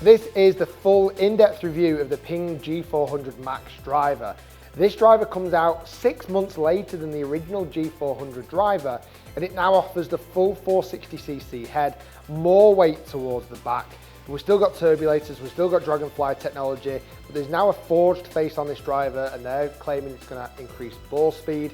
This is the full in-depth review of the PING G400 MAX driver. This driver comes out 6 months later than the original G400 driver, and it now offers the full 460cc head, more weight towards the back. We've still got turbulators, we've still got Dragonfly technology, but there's now a forged face on this driver and they're claiming it's going to increase ball speed.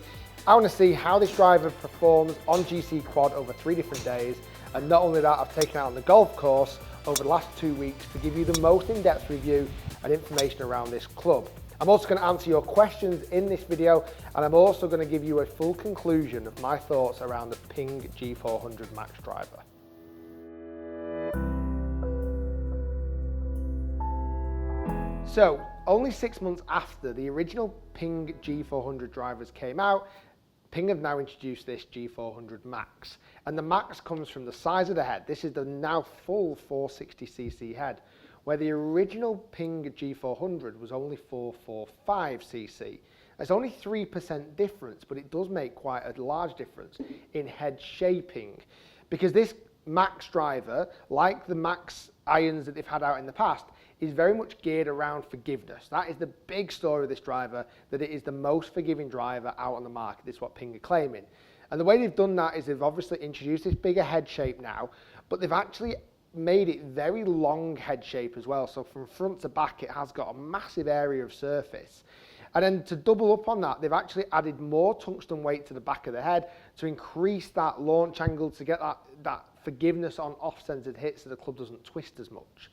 I want to see how this driver performs on GC Quad over 3 different days, and not only that, I've taken it out on the golf course over the last 2 weeks to give you the most in-depth review and information around this club. I'm also going to answer your questions in this video, and I'm also going to give you a full conclusion of my thoughts around the PING G400 MAX driver. So, only 6 months after the original PING G400 drivers came out, PING have now introduced this G400 MAX. And the MAX comes from the size of the head. This is the now full 460cc head, where the original PING G400 was only 445cc. There's only 3% difference, but it does make quite a large difference in head shaping. Because this MAX driver, like the MAX irons that they've had out in the past, is very much geared around forgiveness. That is the big story of this driver, that it is the most forgiving driver out on the market. This is what PING are claiming. And the way they've done that is they've obviously introduced this bigger head shape now, but they've actually made it very long head shape as well. So from front to back, it has got a massive area of surface. And then to double up on that, they've actually added more tungsten weight to the back of the head to increase that launch angle, to get that forgiveness on off-centered hits so the club doesn't twist as much.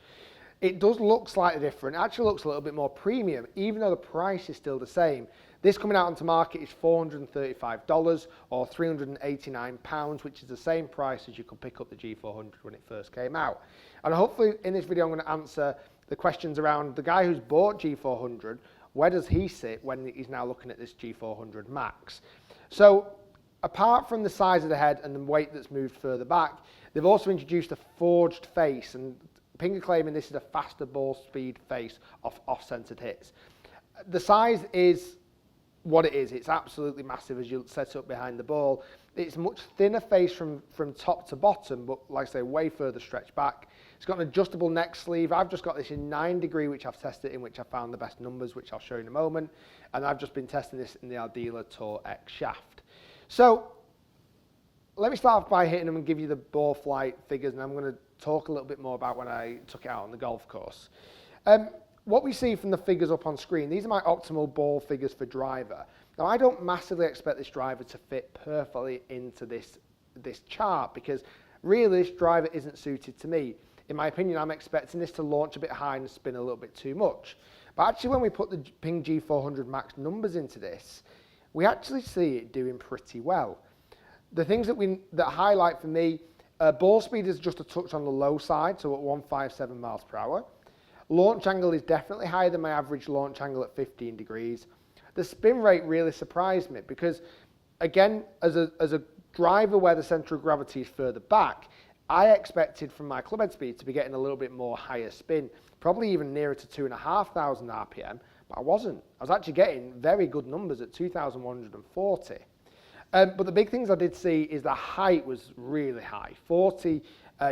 It does look slightly different. It actually looks a little bit more premium, even though the price is still the same. This coming out onto market is $435 or £389, which is the same price as you could pick up the G400 when it first came out. And hopefully in this video I'm going to answer the questions around the guy who's bought G400. Where does he sit when he's now looking at this G400 MAX? So apart from the size of the head and the weight that's moved further back, they've also introduced a forged face, and PING are claiming this is a faster ball speed face of off-centered hits. The size is what it is. It's absolutely massive as you set up behind the ball. It's a much thinner face from top to bottom, but like I say, way further stretched back. It's got an adjustable neck sleeve. I've just got this in 9 degree, which I've tested in, which I found the best numbers, which I'll show you in a moment. And I've just been testing this in the Ardila Tour X shaft. So let me start off by hitting them and give you the ball flight figures, and I'm going to talk a little bit more about when I took it out on the golf course. What we see from the figures up on screen, these are my optimal ball figures for driver. Now, I don't massively expect this driver to fit perfectly into this chart, because really this driver isn't suited to me. In my opinion, I'm expecting this to launch a bit high and spin a little bit too much. But actually, when we put the PING G400 MAX numbers into this, we actually see it doing pretty well. The things that highlight for me, ball speed is just a touch on the low side, so at 157 miles per hour. Launch angle is definitely higher than my average launch angle at 15 degrees. The spin rate really surprised me because, again, as a driver where the centre of gravity is further back, I expected from my club head speed to be getting a little bit more higher spin, probably even nearer to 2,500 RPM, but I wasn't. I was actually getting very good numbers at 2,140. But the big things I did see is the height was really high, 40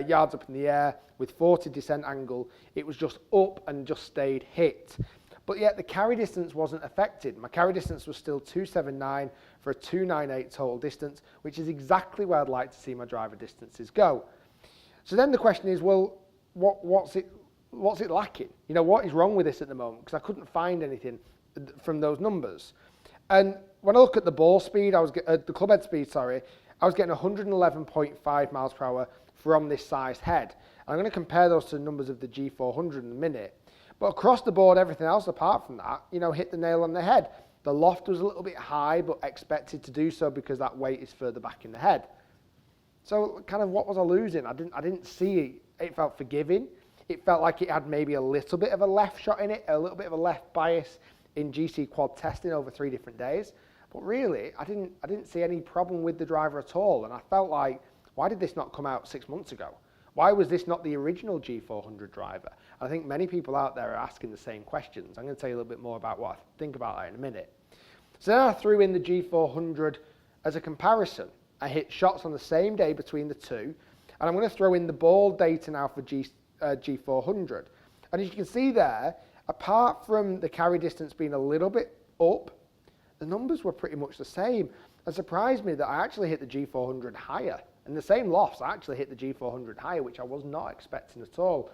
yards up in the air with 40 descent angle. It was just up and just stayed hit. But yet the carry distance wasn't affected. My carry distance was still 279 for a 298 total distance, which is exactly where I'd like to see my driver distances go. So then the question is, well, what's it lacking? You know, what is wrong with this at the moment? Because I couldn't find anything from those numbers. And when I look at the ball speed, the club head speed, sorry, I was getting 111.5 miles per hour from this sized head. And I'm going to compare those to the numbers of the G400 in a minute. But across the board, everything else apart from that, you know, hit the nail on the head. The loft was a little bit high, but expected to do so because that weight is further back in the head. So kind of what was I losing? I didn't see it felt forgiving. It felt like it had maybe a little bit of a left shot in it, a little bit of a left bias in GC Quad testing over 3 different days. But really, I didn't see any problem with the driver at all. And I felt like, why did this not come out 6 months ago? Why was this not the original G400 driver? I think many people out there are asking the same questions. I'm going to tell you a little bit more about what I think about that in a minute. So then I threw in the G400 as a comparison. I hit shots on the same day between the two, and I'm going to throw in the ball data now for G400. And as you can see there, apart from the carry distance being a little bit up, the numbers were pretty much the same. It surprised me that I actually hit the G400 higher. In the same lofts, I actually hit the G400 higher, which I was not expecting at all.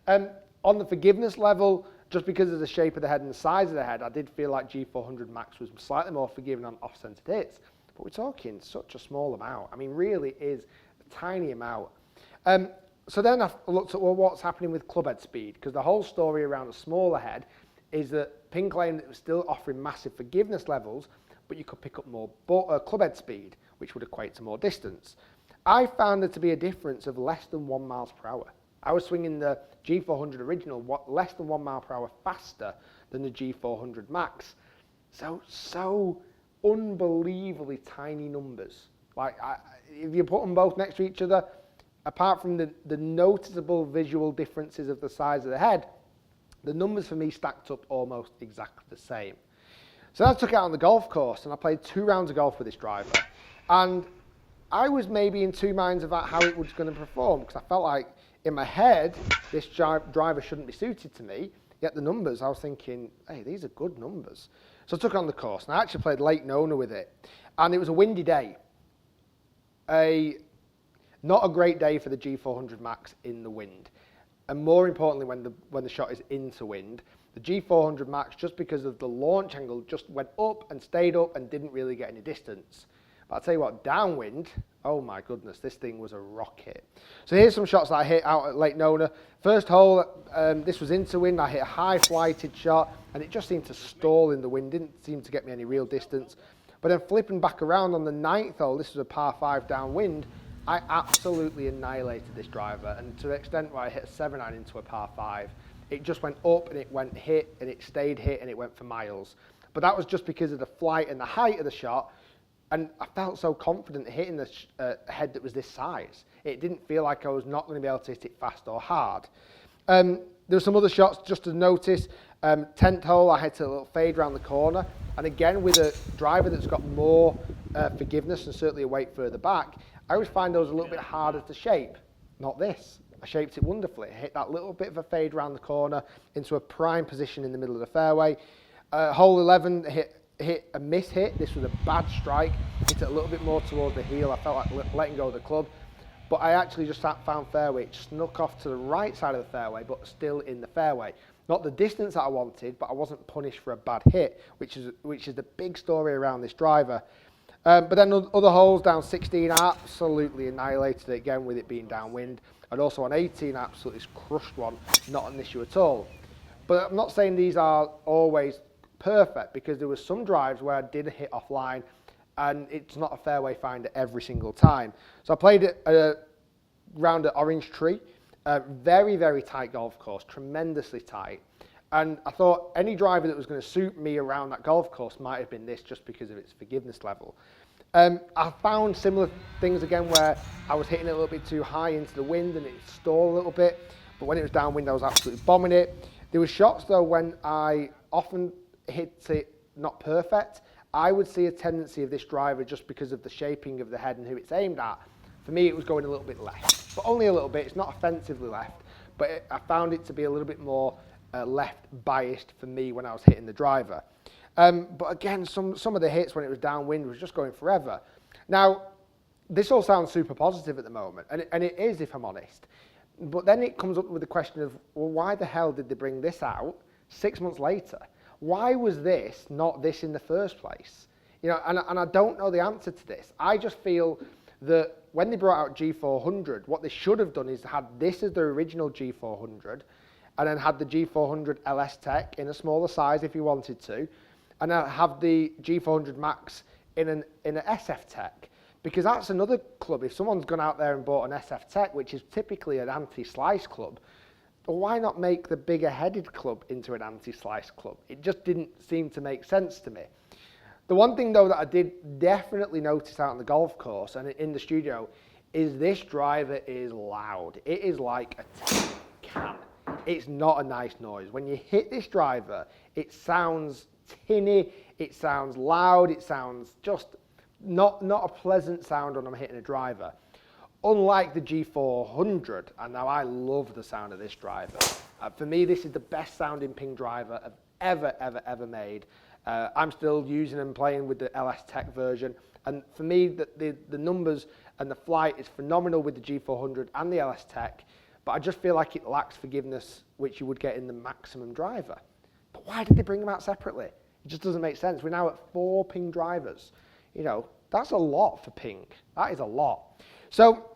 On the forgiveness level, just because of the shape of the head and the size of the head, I did feel like G400 Max was slightly more forgiving on off-centered hits. But we're talking such a small amount. I mean, really is a tiny amount. So then I looked at, well, what's happening with club head speed? Because the whole story around a smaller head is that Ping claimed it was still offering massive forgiveness levels, but you could pick up more club head speed, which would equate to more distance. I found there to be a difference of less than 1 mile per hour. I was swinging the G400 original less than 1 mile per hour faster than the G400 Max. So unbelievably tiny numbers. Like, if you put them both next to each other, apart from the noticeable visual differences of the size of the head, the numbers for me stacked up almost exactly the same. So I took it out on the golf course and I played 2 rounds of golf with this driver. And I was maybe in 2 minds about how it was going to perform, because I felt like in my head, this driver shouldn't be suited to me. Yet the numbers, I was thinking, hey, these are good numbers. So I took it on the course and I actually played Lake Nona with it. And it was a windy day. Not a great day for the G400 Max in the wind. And more importantly, when the shot is into wind, the G400 Max, just because of the launch angle, just went up and stayed up and didn't really get any distance. But I'll tell you what, downwind, oh my goodness, this thing was a rocket. So here's some shots that I hit out at Lake Nona. First hole, this was into wind. I hit a high flighted shot and it just seemed to stall in the wind, didn't seem to get me any real distance. But then flipping back around on the 9th hole, this was a par 5 downwind, I absolutely annihilated this driver, and to the extent where I hit a 7-iron into a par 5. It just went up and it went hit and it stayed hit and it went for miles. But that was just because of the flight and the height of the shot, and I felt so confident hitting the head that was this size. It didn't feel like I was not going to be able to hit it fast or hard. There were some other shots just to notice. 10th hole, I hit a little fade around the corner, and again with a driver that's got more forgiveness and certainly a weight further back, I always find those a little bit harder to shape. Not this. I shaped it wonderfully. I hit that little bit of a fade around the corner into a prime position in the middle of the fairway. Hole 11, hit a miss hit. This was a bad strike. Hit it a little bit more towards the heel. I felt like letting go of the club. But I actually just found fairway. It snuck off to the right side of the fairway, but still in the fairway. Not the distance that I wanted, but I wasn't punished for a bad hit, which is the big story around this driver. But then other holes, down 16, I absolutely annihilated it again with it being downwind. And also on 18, I absolutely crushed one, not an issue at all. But I'm not saying these are always perfect, because there were some drives where I did hit offline and it's not a fairway finder every single time. So I played it round at Orange Tree, very, very tight golf course, tremendously tight. And I thought any driver that was going to suit me around that golf course might have been this, just because of its forgiveness level. I found similar things again where I was hitting it a little bit too high into the wind and it stalled a little bit. But when it was downwind, I was absolutely bombing it. There were shots though when I often hit it not perfect. I would see a tendency of this driver, just because of the shaping of the head and who it's aimed at. For me, it was going a little bit left, but only a little bit. It's not offensively left, but I found it to be a little bit more left biased for me when I was hitting the driver. But again, some of the hits when it was downwind was just going forever. Now, this all sounds super positive at the moment, and it is, if I'm honest. But then it comes up with the question of, well, why the hell did they bring this out 6 months later? Why was this not this in the first place? You know, and I don't know the answer to this. I just feel that when they brought out G400, what they should have done is had this as the original G400, and then had the G400 LS Tech in a smaller size if you wanted to, and then have the G400 Max in an SF Tech, because that's another club. If someone's gone out there and bought an SF Tech, which is typically an anti-slice club, well, why not make the bigger headed club into an anti-slice club? It just didn't seem to make sense to me. The one thing though that I did definitely notice out on the golf course and in the studio is this driver is loud. It is like a tin can. It's not a nice noise. When you hit this driver, it sounds tinny, it sounds loud, it sounds just not a pleasant sound when I'm hitting a driver. Unlike the G400, and now I love the sound of this driver. For me, this is the best sounding Ping driver I've ever made. I'm still using and playing with the LS Tech version, and for me, the numbers and the flight is phenomenal with the G400 and the LS Tech, but I just feel like it lacks forgiveness, which you would get in the Maximum driver. But why did they bring them out separately? It just doesn't make sense. We're now at 4 Ping drivers. You know, that's a lot for Ping. That is a lot. So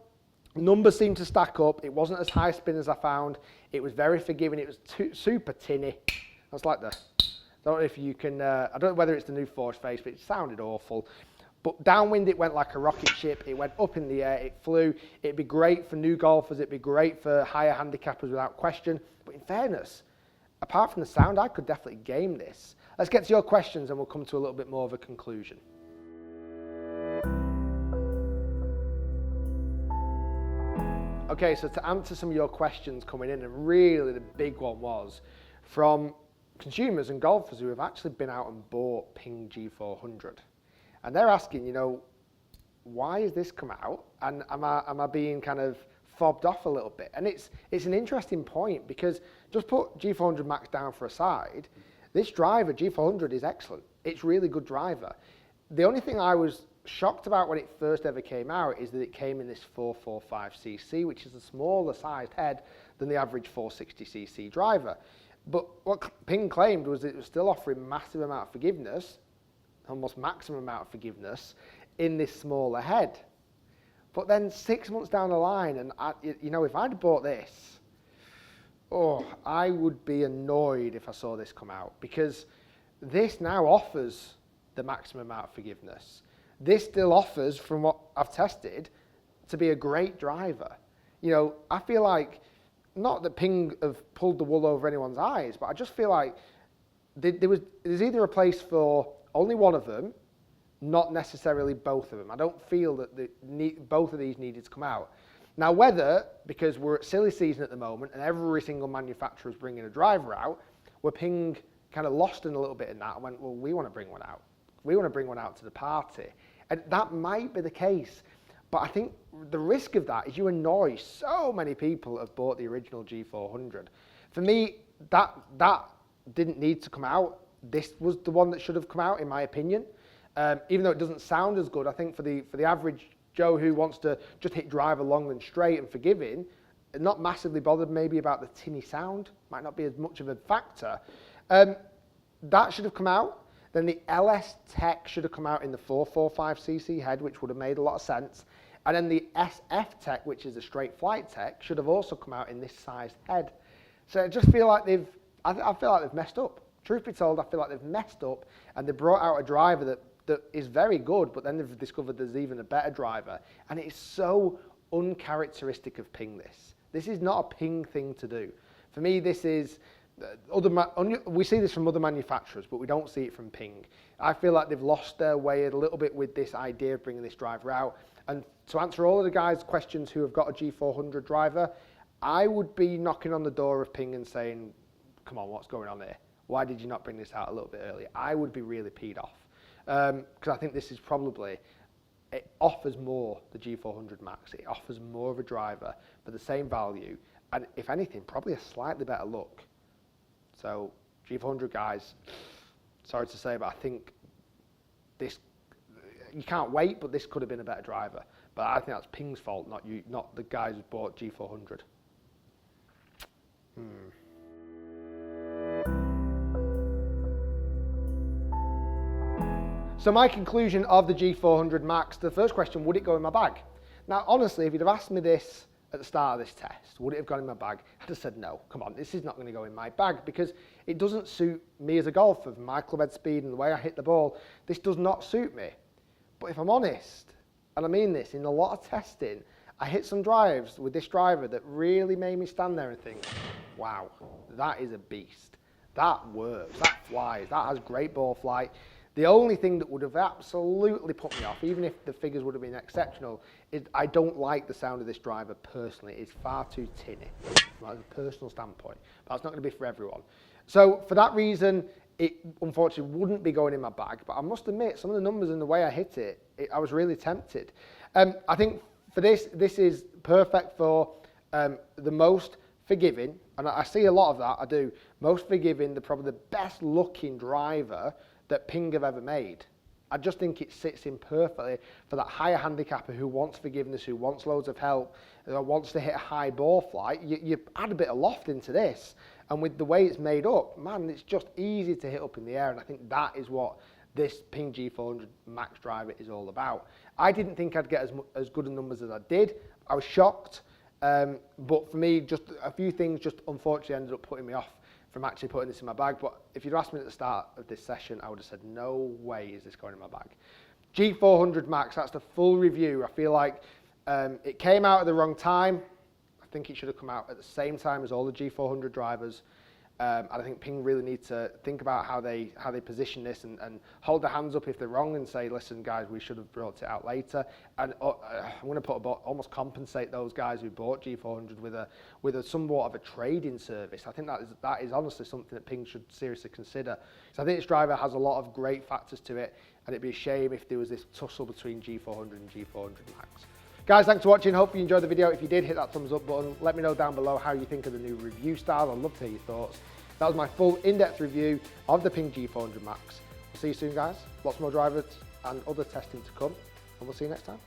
numbers seem to stack up. It wasn't as high spin as I found. It was very forgiving. It was super tinny. That's like the, I don't know if you can, I don't know whether it's the new Force Face, but it sounded awful. But downwind, it went like a rocket ship. It went up in the air, it flew. It'd be great for new golfers. It'd be great for higher handicappers without question. But in fairness, apart from the sound, I could definitely game this. Let's get to your questions and we'll come to a little bit more of a conclusion. Okay, so to answer some of your questions coming in, and really the big one was from consumers and golfers who have actually been out and bought Ping G400. And they're asking, you know, why has this come out? And am I being kind of fobbed off a little bit? And it's an interesting point, because just put G400 Max down for a side, this driver, G400, is excellent. It's really good driver. The only thing I was shocked about when it first ever came out is that it came in this 445cc, which is a smaller sized head than the average 460cc driver. But what Ping claimed was that it was still offering massive amount of forgiveness, almost maximum amount of forgiveness, in this smaller head. But then 6 months down the line, and you know, if I'd bought this, I would be annoyed if I saw this come out, because this now offers the maximum amount of forgiveness. This still offers, from what I've tested, to be a great driver. You know, I feel like, not that Ping have pulled the wool over anyone's eyes, but I just feel like there's either a place for only one of them, not necessarily both of them. I don't feel that both of these needed to come out. Now, whether, because we're at silly season at the moment and every single manufacturer is bringing a driver out, were Ping kind of lost in a little bit in that and went, well, we want to bring one out. We want to bring one out to the party. And that might be the case. But I think the risk of that is you annoy so many people that have bought the original G400. For me, that didn't need to come out. This was the one that should have come out, in my opinion. Even though it doesn't sound as good, I think for the average Joe who wants to just hit driver long and straight and forgiving, not massively bothered maybe about the tinny sound, might not be as much of a factor. That should have come out. Then the LS Tech should have come out in the 445cc head, which would have made a lot of sense. And then the SF Tech, which is a straight flight tech, should have also come out in this sized head. So I just feel like I feel like they've messed up. Truth be told, I feel like they've messed up, and they brought out a driver that is very good, but then they've discovered there's even a better driver. And it is so uncharacteristic of Ping, this. This is not a Ping thing to do. For me, this is, we see this from other manufacturers, but we don't see it from Ping. I feel like they've lost their way a little bit with this idea of bringing this driver out. And to answer all of the guys' questions who have got a G400 driver, I would be knocking on the door of Ping and saying, come on, what's going on here? Why did you not bring this out a little bit earlier? I would be really peed off. Because I think this is probably, it offers more, the G400 Max. It offers more of a driver for the same value. And if anything, probably a slightly better look. So G400 guys, sorry to say, but I think this, you can't wait, but this could have been a better driver. But I think that's Ping's fault, not the guys who bought G400. So my conclusion of the G400 Max, the first question, would it go in my bag? Now, honestly, if you'd have asked me this at the start of this test, would it have gone in my bag? I'd have said, no, come on, this is not going to go in my bag, because it doesn't suit me as a golfer. My club head speed and the way I hit the ball, this does not suit me. But if I'm honest, and I mean this, in a lot of testing, I hit some drives with this driver that really made me stand there and think, wow, that is a beast. That works, that flies, that has great ball flight. The only thing that would have absolutely put me off, even if the figures would have been exceptional, is I don't like the sound of this driver personally. It's far too tinny, from a personal standpoint. But that's not going to be for everyone. So for that reason, it unfortunately wouldn't be going in my bag. But I must admit, some of the numbers and the way I hit it, I was really tempted. I think for this is perfect for the most forgiving, and I see a lot of that, I do, most forgiving, probably the best looking driver that Ping have ever made. I just think it sits in perfectly for that higher handicapper who wants forgiveness, who wants loads of help, who wants to hit a high ball flight. You add a bit of loft into this, and with the way it's made up, man, it's just easy to hit up in the air, and I think that is what this Ping G400 Max Driver is all about. I didn't think I'd get as good a numbers as I did. I was shocked, but for me, just a few things just unfortunately ended up putting me off from actually putting this in my bag. But if you'd asked me at the start of this session, I would have said, no way is this going in my bag. G400 Max, that's the full review. I feel like it came out at the wrong time. I think it should have come out at the same time as all the G400 drivers. And I think Ping really need to think about how they position this and hold their hands up if they're wrong and say, listen, guys, we should have brought it out later. And I'm going to almost compensate those guys who bought G400 with a somewhat of a trading service. I think that is honestly something that Ping should seriously consider. So I think this driver has a lot of great factors to it, and it'd be a shame if there was this tussle between G400 and G400 Max. Guys, thanks for watching. Hope you enjoyed the video. If you did, hit that thumbs up button. Let me know down below how you think of the new review style. I'd love to hear your thoughts. That was my full in-depth review of the Ping G400 Max. We'll see you soon, guys. Lots more drivers and other testing to come, and we'll see you next time.